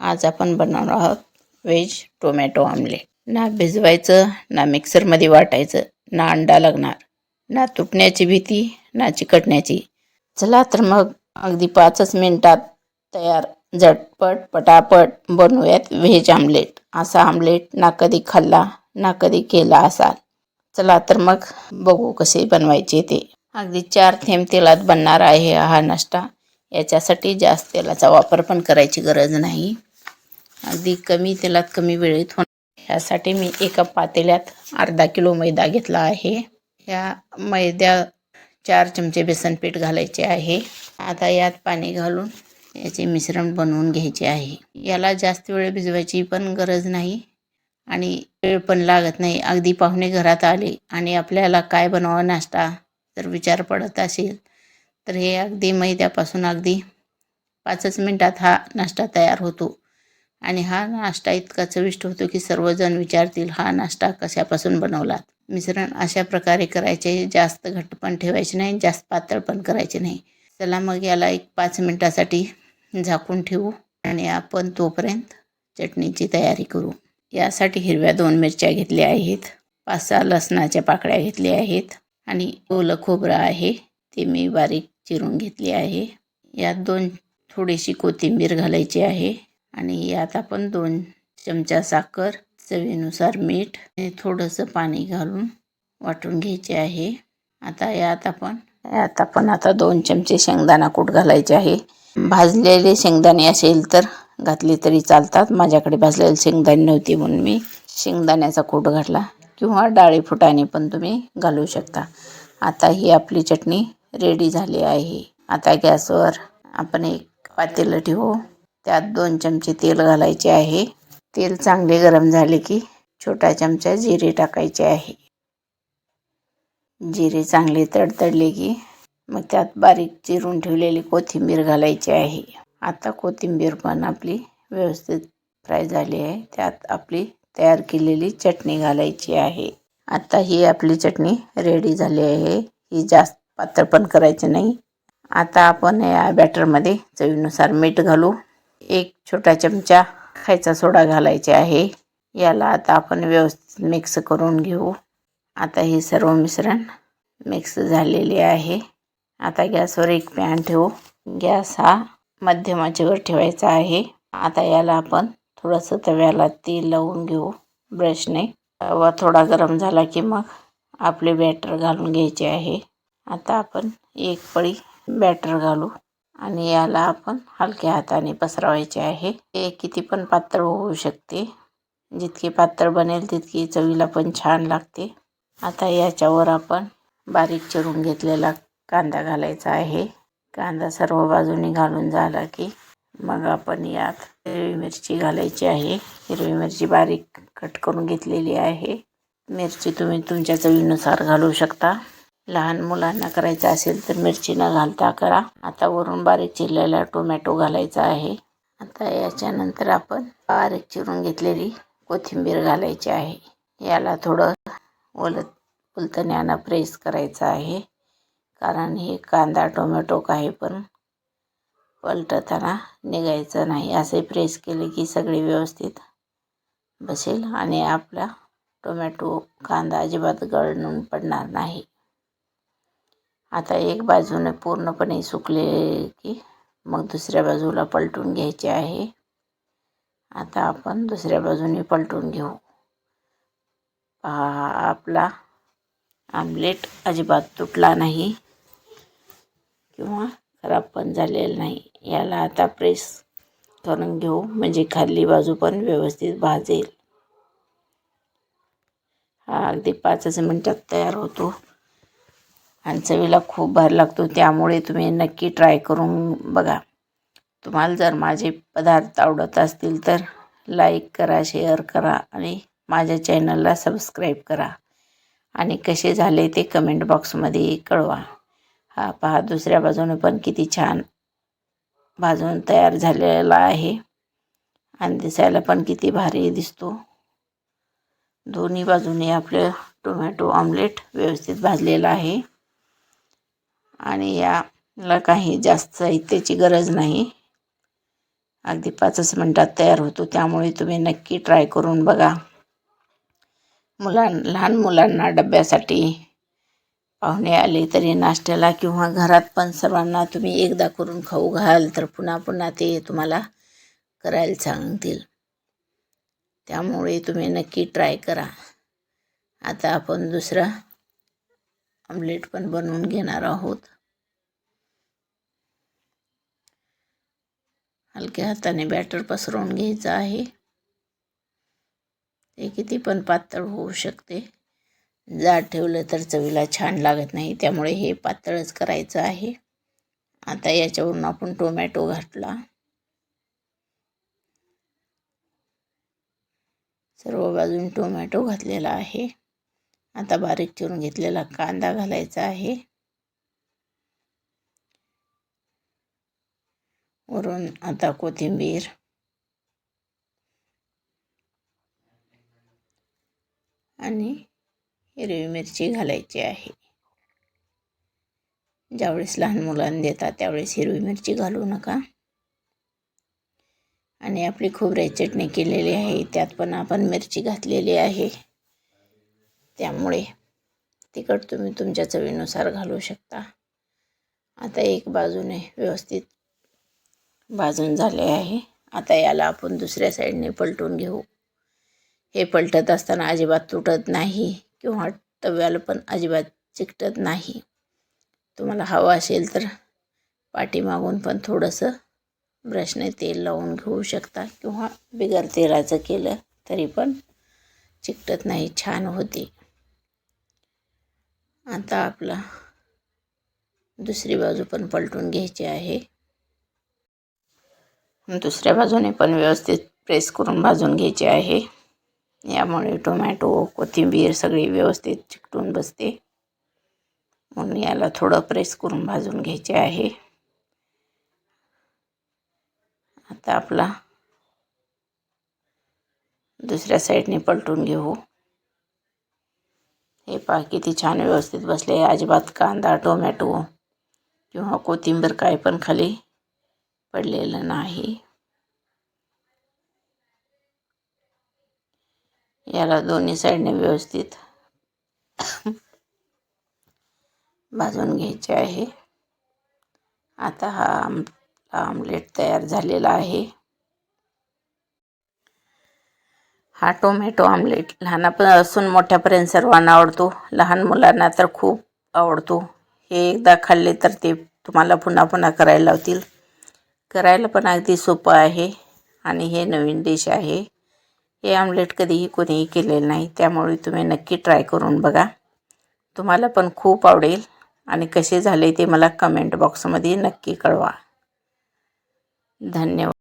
आज आपण बनवणार आहोत व्हेज टोमॅटो ऑमलेट. ना भिजवायचं, ना मिक्सरमध्ये वाटायचं, ना अंडा लागणार, ना तुटण्याची भीती, ना चिकटण्याची. चला तर मग अगदी 5च मिनिटात तयार, झटपट पटापट बनवूयात व्हेज आमलेट. असा आमलेट ना कधी खाल्ला ना कधी केला असाल. चला तर मग बघू कसे बनवायचे ते. अगदी 4 थेंब तेलात बनणार आहे हा नाश्ता. याच्यासाठी जास्त तेलाचा वापर पण करायची गरज नाही. अगदी कमी तेलात कमी वेळेत होणार. यासाठी मी एका पातेल्यात अर्धा किलो मैदा घेतला आहे. या मैद्यात 4 चमचे बेसन पीठ घालायचे आहे. आता यात पाणी घालून याचे मिश्रण बनवून घ्यायचे आहे. याला जास्त वेळ भिजवायची पण गरज नाही आणि वेळ पण लागत नाही. अगदी पाहुणे घरात आले आणि आपल्याला काय बनवावा नाश्ता जर विचार पडत असेल तर हे अगदी मैद्यापासून अगदी 5च मिनिटात हा नाश्ता तयार होतो. आणि हा नाश्ता इतका चविष्ट होतो की सर्वजण विचारतील हा नाश्ता कशापासून बनवलात. मिश्रण अशा प्रकारे करायचे, जास्त घट्ट पण ठेवायचे नाही, जास्त पातळ पण करायचे नाही. चला मग याला एक 5 मिनिटासाठी झाकून ठेवू आणि आपण तोपर्यंत चटणीची तयारी करू. यासाठी हिरव्या 2 मिरच्या घेतल्या आहेत, 5-6 लसणाच्या पाकळ्या घेतल्या आहेत आणि ओलं खोबरं आहे ते मी बारीक चिरून घेतले आहे. यात थोडीशी कोथिंबीर घालायची आहे आणि यात आपण 2 चमचा साखर, चवीनुसार मीठ आणि थोडंसं पाणी घालून वाटून घ्यायचे आहे. आता यात आपण 2 चमचे शेंगदाणा कूट घालायचे आहे. भाजलेले शेंगदाणे असेल तर घातले तरी चालतात. माझ्याकडे भाजलेले शेंगदाणे नव्हते म्हणून मी शेंगदाण्याचा कूट घातला, किंवा डाळी फुटाणे पण तुम्ही घालू शकता. आता ही आपली चटणी रेडी झाली आहे. आता गॅसवर आपण एक पातेलं ठेवू. त्यात 2 चमचे तेल घालायचे आहे. तेल चांगले गरम झाले की छोटा चमचा जिरे टाकायचे आहे. जिरे चांगले तडतडले की मग त्यात बारीक चिरून ठेवलेली कोथिंबीर घालायची आहे. आता कोथिंबीर पण आपली व्यवस्थित फ्राय झाली आहे. त्यात आपली तयार केलेली चटणी घालायची आहे. आता ही आपली चटणी रेडी झाली आहे. ही जास्त पातळ पण करायची नाही. आता आपण या बॅटरमध्ये चवीनुसार मीठ घालू. 1 छोटा चमचा खायचा सोडा घालायचे आहे. याला आता आपण व्यवस्थित मिक्स करून घेऊ. आता हे सर्व मिश्रण मिक्स झालेले आहे. आता गॅसवर एक पॅन ठेवू. गॅस हा मध्यम आचेवर ठेवायचा आहे. आता याला आपण थोडंसं तव्याला तेल लावून घेऊ ब्रशने. तवा थोडा गरम झाला की मग आपले बॅटर घालून घ्यायचे आहे. आता आपण एक पळी बॅटर घालू आणि याला आपण हलक्या हाताने पसरवायचे आहे. हे किती पण पातळ होऊ शकते. जितके पातळ बनेल तितकी चवीला पण छान लागते. आता याच्यावर आपण बारीक चिरून घेतलेला कांदा घालायचा आहे. कांदा सर्व बाजूनी घालून झाला की मग आपण यात हिरवी मिरची घालायची आहे. हिरवी मिरची बारीक कट करून घेतलेली आहे. मिरची तुम्ही तुमच्या चवीनुसार घालू शकता. लहान मुलांना करायचं असेल तर मिरची न घालता करा. आता वरून बारीक चिरलेला टोमॅटो घालायचा आहे. आता याच्यानंतर आपण बारीक चिरून घेतलेली कोथिंबीर घालायची आहे. याला थोडं उलटण्यानं प्रेस करायचं आहे, कारण हे कांदा टोमॅटो काही पण पलटताना निघायचं नाही. असे प्रेस केले की सगळे व्यवस्थित बसेल आणि आपला टोमॅटो कांदा अजिबात गळून पडणार नाही. आता एक बाजूने पूर्णपणे सुकले की मग दुसऱ्या बाजूला पलटून घ्यायचे आहे. आता आपण दुसऱ्या बाजूने पलटून घेऊ. आपला आमलेट अजिबात तुटला नाही किंवा खराब पण झालेला नाही. याला आता प्रेस करून घेऊ म्हणजे खाली बाजू पण व्यवस्थित भाजेल. हा अगदी 5च मिनिटात तयार होतो आणि चवीला खूप भारी लागतो. त्यामुळे तुम्ही नक्की ट्राय करून बघा. तुम्हाला जर माझे पदार्थ आवडत असतील तर लाईक करा, शेअर करा आणि माझ्या चॅनलला सबस्क्राईब करा. आणि कसे झाले ते कमेंट बॉक्समध्ये कळवा. हा पहा, दुसऱ्या बाजूने पण किती छान भाजून तयार झालेला आहे आणि दिसायला पण किती भारी दिसतो. दोन्ही बाजूने आपलं टोमॅटो ऑमलेट व्यवस्थित भाजलेला आहे आणि याला काही जास्त साहित्याची गरज नाही. अगदी 5 मिनिटात तयार होतो. त्यामुळे तुम्ही नक्की ट्राय करून बघा. लहान मुलांना डब्यासाठी पाहुणे आले तरी नाश्त्याला किंवा घरात पण सर्वांना तुम्ही एकदा करून खाऊ घाल तर पुन्हा पुन्हा ते तुम्हाला करायला सांगतील. त्यामुळे तुम्ही नक्की ट्राय करा. आता आपण दुसरा ऑमलेट पण बनवून घेणार आहोत. हलक्या हाताने बॅटर पसरवून घ्यायचं आहे. ते किती पण पातळ होऊ शकते. जाड ठेवलं तर चवीला छान लागत नाही. त्यामुळे हे पातळच करायचं आहे. आता याच्यावरून आपण टोमॅटो घातला. सर्व बाजून टोमॅटो घातलेला आहे. आता बारीक चिरून घेतलेला कांदा घालायचा आहे. वरून आता कोथिंबीर आणि हिरवी मिरची घालायची आहे. ज्यावेळेस लहान मुलांना देतात त्यावेळेस हिरवी मिरची घालू नका. आणि आपली खोबऱ्याची चटणी केलेली आहे त्यात पण आपण मिरची घातलेली आहे. त्यामुळे तिखट तुम्ही तुमच्या चवीनुसार घालू शकता. आता एक बाजूने व्यवस्थित भाजून झाले आहे. आता याला आपण दुसऱ्या साईडने पलटून घेऊ. हे पलटत असताना अजिबात तुटत नाही किंवा तव्याला पण अजिबात चिकटत नाही. तुम्हाला हवं असेल तर पाठीमागून पण थोडंसं ब्रशने तेल लावून घेऊ शकता किंवा बिगर तेलाचं केलं तरी पण चिकटत नाही, छान होते. आता आपला दुसरी बाजू पण पलटून घ्यायची आहे. दुसऱ्या बाजूने पण व्यवस्थित प्रेस करून भाजून घ्यायचे आहे. यामुळे टोमॅटो कोथिंबीर सगळी व्यवस्थित चिकटून बसते. म्हणून याला थोडं प्रेस करून भाजून घ्यायचे आहे. आता आपला दुसऱ्या साईडने पलटून घेऊ. हे पहा किती छान व्यवस्थित बसले. अजिबात कांदा टोमॅटो किंवा कोथिंबीर काय पण खाली पडलेलं नाही. याला दोन्ही साईडने व्यवस्थित भाजून घ्यायचे आहे. आता हा आमलेट तयार झालेला आहे. हा टोमॅटो आमलेट लहानापासून मोठ्यापर्यंत सर्वांना आवडतो. लहान मुलांना तर खूप आवडतो. हे एकदा खाल्ले तर ते तुम्हाला पुन्हा पुन्हा करायला लावतील. करायला पण अगदी सोपं आहे आणि हे नवीन डिश आहे. हे आमलेट कधीही कोणीही केलेलं नाही. त्यामुळे तुम्ही नक्की ट्राय करून बघा. तुम्हाला पण खूप आवडेल आणि कसे झाले ते मला कमेंट बॉक्समध्ये नक्की कळवा. धन्यवाद.